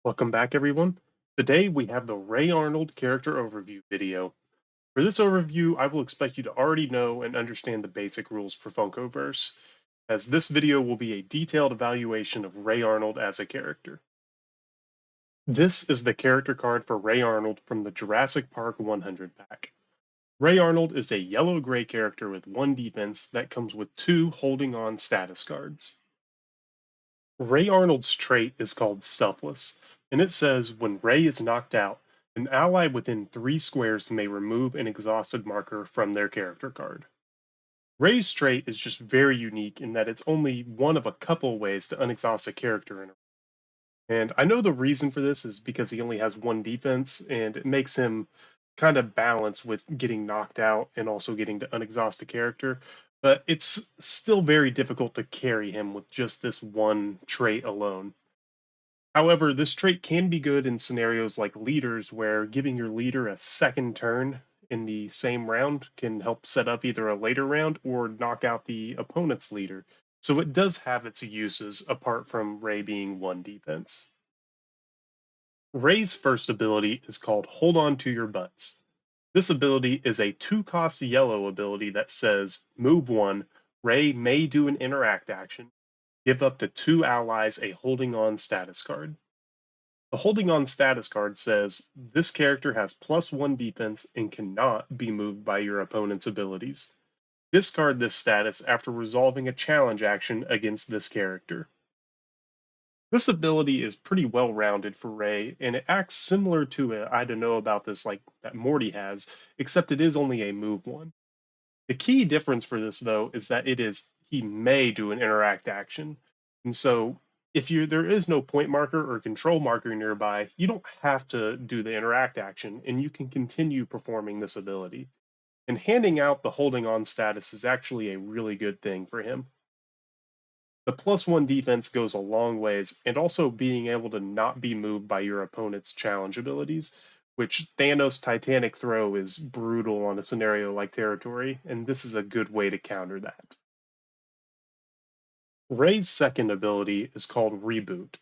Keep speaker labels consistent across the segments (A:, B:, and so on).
A: Welcome back, everyone. Today we have the Ray Arnold character overview video. For this overview, I will expect you to already know and understand the basic rules for Funkoverse, as this video will be a detailed evaluation of Ray Arnold as a character. This is the character card for Ray Arnold from the Jurassic Park 100 pack. Ray Arnold is a yellow-gray character with 1 defense that comes with 2 holding on status cards. Ray Arnold's trait is called Selfless, and it says when Ray is knocked out, an ally within 3 squares may remove an exhausted marker from their character card. Ray's trait is just very unique in that it's only one of a couple ways to unexhaust a character in a and I know the reason for this is because he only has 1 defense, and it makes him kind of balance with getting knocked out and also getting to unexhaust a character. But it's still very difficult to carry him with just this one trait alone. However, this trait can be good in scenarios like leaders, where giving your leader a second turn in the same round can help set up either a later round or knock out the opponent's leader. So it does have its uses apart from Ray being 1 defense. Ray's first ability is called Hold On to Your Butts. This ability is a 2-cost yellow ability that says, move 1, Ray may do an interact action, give up to 2 allies a Holding On status card. The Holding On status card says, this character has +1 defense and cannot be moved by your opponent's abilities. Discard this status after resolving a challenge action against this character. This ability is pretty well rounded for Ray, and it acts similar to a I don't know about this like that Morty has, except it is only a move 1. The key difference for this though is that he may do an interact action. And so if there is no point marker or control marker nearby, you don't have to do the interact action and you can continue performing this ability. And handing out the holding on status is actually a really good thing for him. The +1 defense goes a long ways, and also being able to not be moved by your opponent's challenge abilities, which Thanos' Titanic throw is brutal on a scenario like Territory, and this is a good way to counter that. Ray's second ability is called Reboot.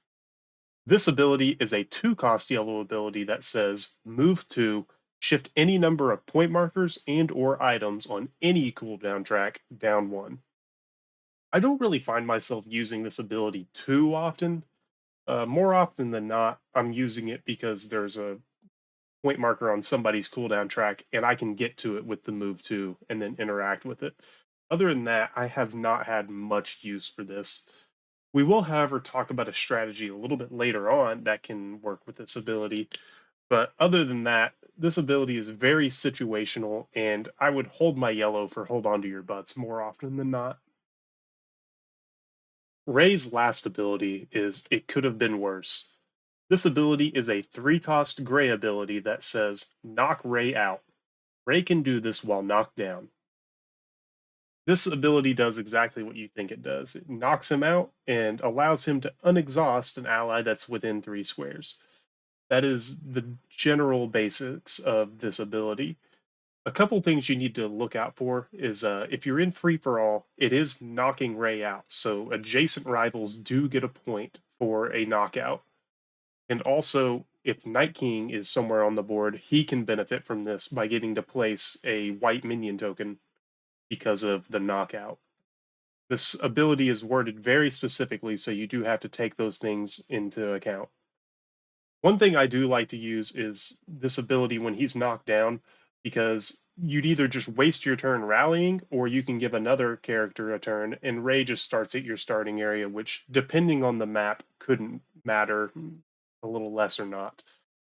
A: This ability is a 2-cost yellow ability that says move 2, shift any number of point markers and or items on any cooldown track down 1. I don't really find myself using this ability too often. More often than not, I'm using it because there's a point marker on somebody's cooldown track and I can get to it with the move 2 and then interact with it. Other than that, I have not had much use for this. We will, however, talk about a strategy a little bit later on that can work with this ability. But other than that, this ability is very situational, and I would hold my yellow for hold on to your butts more often than not. Ray's last ability is It Could Have Been Worse. This ability is a 3-cost gray ability that says knock Ray out. Ray can do this while knocked down. This ability does exactly what you think it does. It knocks him out and allows him to unexhaust an ally that's within 3 squares. That is the general basics of this ability. A couple things you need to look out for is if you're in free for all, it is knocking Ray out. So adjacent rivals do get a point for a knockout. And also, if Night King is somewhere on the board, he can benefit from this by getting to place a white minion token because of the knockout. This ability is worded very specifically, so you do have to take those things into account. One thing I do like to use is this ability when he's knocked down, because you'd either just waste your turn rallying or you can give another character a turn, and Ray just starts at your starting area, which, depending on the map, couldn't matter a little less or not.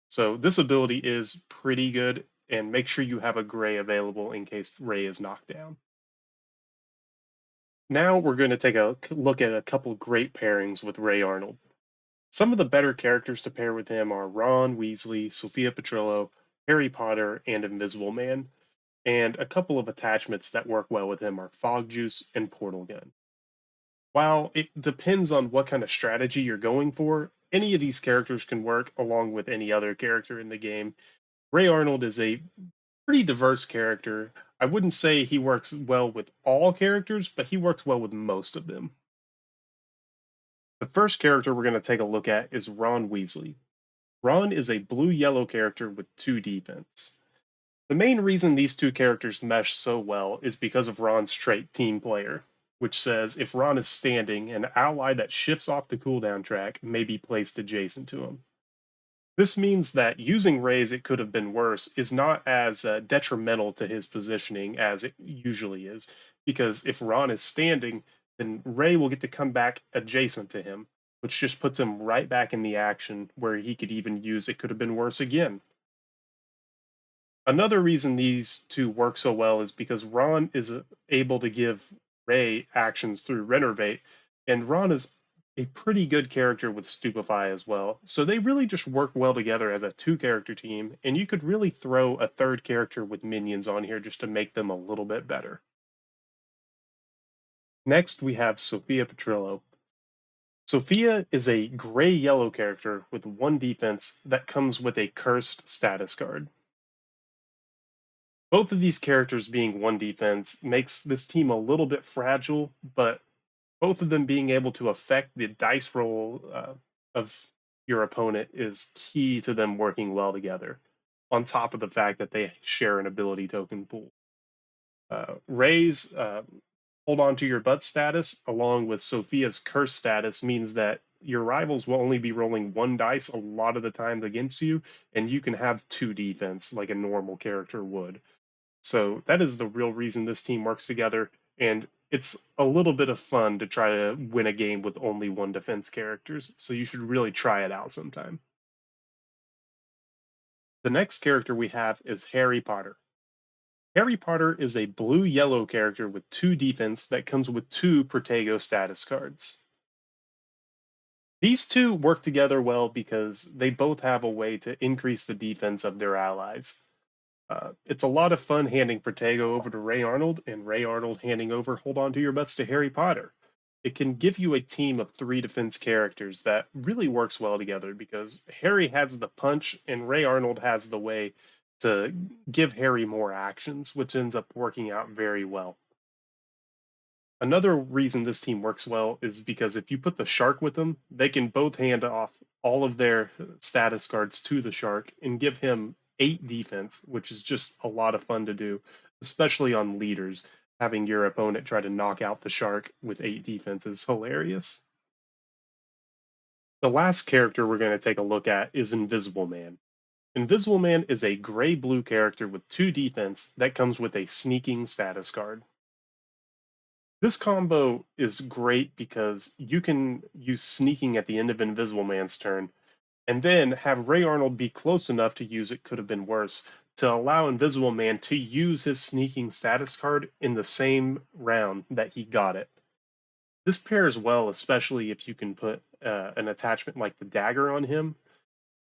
A: So this ability is pretty good, and make sure you have a gray available in case Ray is knocked down. Now we're going to take a look at a couple great pairings with Ray Arnold. Some of the better characters to pair with him are Ron Weasley, Sophia Petrillo, Harry Potter, and Invisible Man. And a couple of attachments that work well with him are Fog Juice and Portal Gun. While it depends on what kind of strategy you're going for, any of these characters can work along with any other character in the game. Ray Arnold is a pretty diverse character. I wouldn't say he works well with all characters, but he works well with most of them. The first character we're going to take a look at is Ron Weasley. Ron is a blue-yellow character with 2 defense. The main reason these two characters mesh so well is because of Ron's trait Team Player, which says if Ron is standing, an ally that shifts off the cooldown track may be placed adjacent to him. This means that using Ray's It Could Have Been Worse is not as detrimental to his positioning as it usually is, because if Ron is standing, then Ray will get to come back adjacent to him, which just puts him right back in the action where he could even use It Could Have Been Worse again. Another reason these two work so well is because Ron is able to give Ray actions through Renervate, and Ron is a pretty good character with Stupefy as well. So they really just work well together as a 2 character team, and you could really throw a 3rd character with minions on here just to make them a little bit better. Next, we have Sophia Petrillo. Sophia is a gray-yellow character with 1 defense that comes with a cursed status card. Both of these characters being 1 defense makes this team a little bit fragile, but both of them being able to affect the dice roll of your opponent is key to them working well together, on top of the fact that they share an ability token pool. Ray's hold on to your butt status, along with Sophia's curse status, means that your rivals will only be rolling 1 dice a lot of the time against you, and you can have 2 defense like a normal character would. So that is the real reason this team works together, and it's a little bit of fun to try to win a game with only 1 defense characters, so you should really try it out sometime. The next character we have is Harry Potter. Harry Potter is a blue-yellow character with 2 defense that comes with 2 Protego status cards. These two work together well because they both have a way to increase the defense of their allies. It's a lot of fun handing Protego over to Ray Arnold and Ray Arnold handing over Hold On to Your Butts to Harry Potter. It can give you a team of 3 defense characters that really works well together because Harry has the punch and Ray Arnold has the way to give Harry more actions, which ends up working out very well. Another reason this team works well is because if you put the shark with them, they can both hand off all of their status cards to the shark and give him 8 defense, which is just a lot of fun to do, especially on leaders. Having your opponent try to knock out the shark with 8 defense is hilarious. The last character we're going to take a look at is Invisible Man. Invisible Man is a gray-blue character with 2 defense that comes with a sneaking status card. This combo is great because you can use sneaking at the end of Invisible Man's turn, and then have Ray Arnold be close enough to use It Could Have Been Worse to allow Invisible Man to use his sneaking status card in the same round that he got it. This pairs well, especially if you can put an attachment like the dagger on him,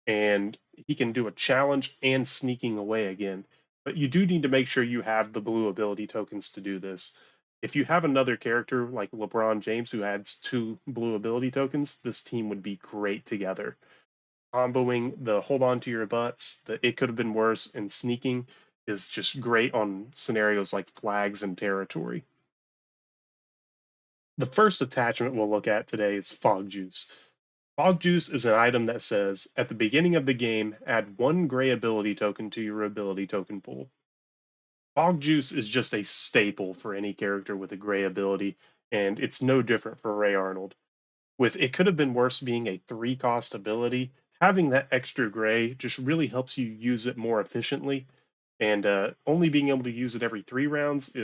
A: and he can do a challenge and sneaking away again. But you do need to make sure you have the blue ability tokens to do this. If you have another character like LeBron James who adds 2 blue ability tokens, this team would be great together. Comboing the hold on to your butts, the It Could Have Been Worse, and sneaking is just great on scenarios like flags and territory. The first attachment we'll look at today is Fog Juice. Fog Juice is an item that says, at the beginning of the game, add 1 gray ability token to your ability token pool. Fog Juice is just a staple for any character with a gray ability, and it's no different for Ray Arnold. With It Could Have Been Worse being a 3-cost ability, having that extra gray just really helps you use it more efficiently, and only being able to use it every 3 rounds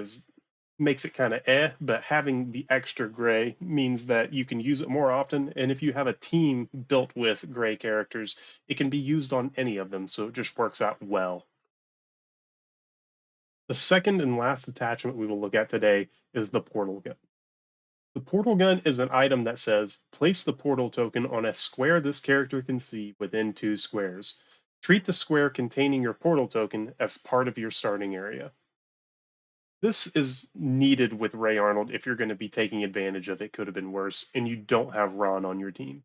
A: makes it kind of but having the extra gray means that you can use it more often, and if you have a team built with gray characters, it can be used on any of them, so it just works out well. The second and last attachment we will look at today is the Portal Gun. The Portal Gun is an item that says, place the portal token on a square this character can see within 2 squares. Treat the square containing your portal token as part of your starting area. This is needed with Ray Arnold if you're going to be taking advantage of It Could Have Been Worse and you don't have Ron on your team.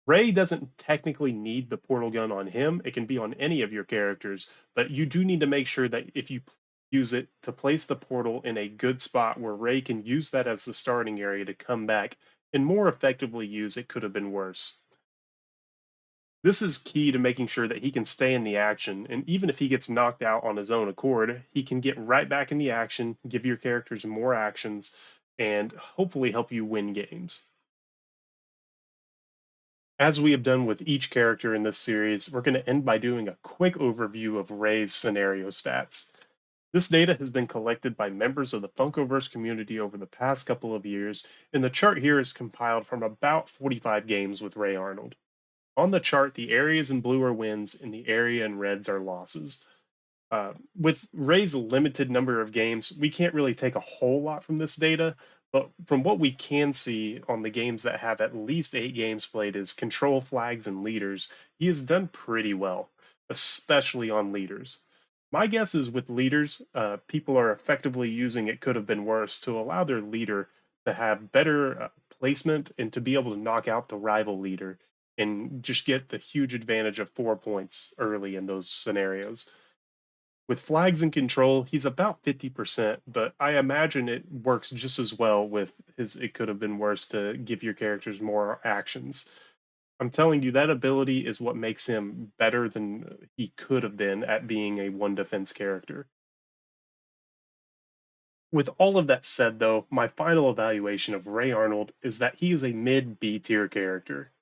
A: Ray doesn't technically need the portal gun on him. It can be on any of your characters, but you do need to make sure that if you use it to place the portal in a good spot where Ray can use that as the starting area to come back and more effectively use It Could Have Been Worse. This is key to making sure that he can stay in the action, and even if he gets knocked out on his own accord, he can get right back in the action, give your characters more actions, and hopefully help you win games. As we have done with each character in this series, we're going to end by doing a quick overview of Ray's scenario stats. This data has been collected by members of the Funkoverse community over the past couple of years, and the chart here is compiled from about 45 games with Ray Arnold. On the chart, the areas in blue are wins, and the area in reds are losses. With Ray's limited number of games, we can't really take a whole lot from this data, but from what we can see on the games that have at least 8 games played as control flags and leaders, he has done pretty well, especially on leaders. My guess is with leaders, people are effectively using it could have been worse to allow their leader to have better placement and to be able to knock out the rival leader and just get the huge advantage of 4 points early in those scenarios. With flags and control, he's about 50%, but I imagine it works just as well with his it could have been worse to give your characters more actions. I'm telling you, that ability is what makes him better than he could have been at being a one defense character. With all of that said, though, my final evaluation of Ray Arnold is that he is a mid B tier character.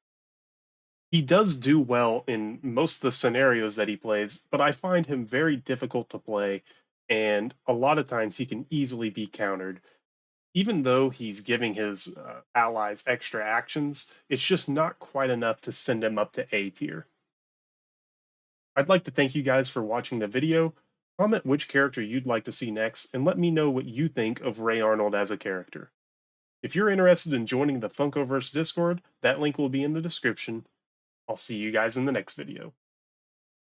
A: He does do well in most of the scenarios that he plays, but I find him very difficult to play, and a lot of times he can easily be countered. Even though he's giving his allies extra actions, it's just not quite enough to send him up to A tier. I'd like to thank you guys for watching the video. Comment which character you'd like to see next, and let me know what you think of Ray Arnold as a character. If you're interested in joining the Funkoverse Discord, that link will be in the description. I'll see you guys in the next video.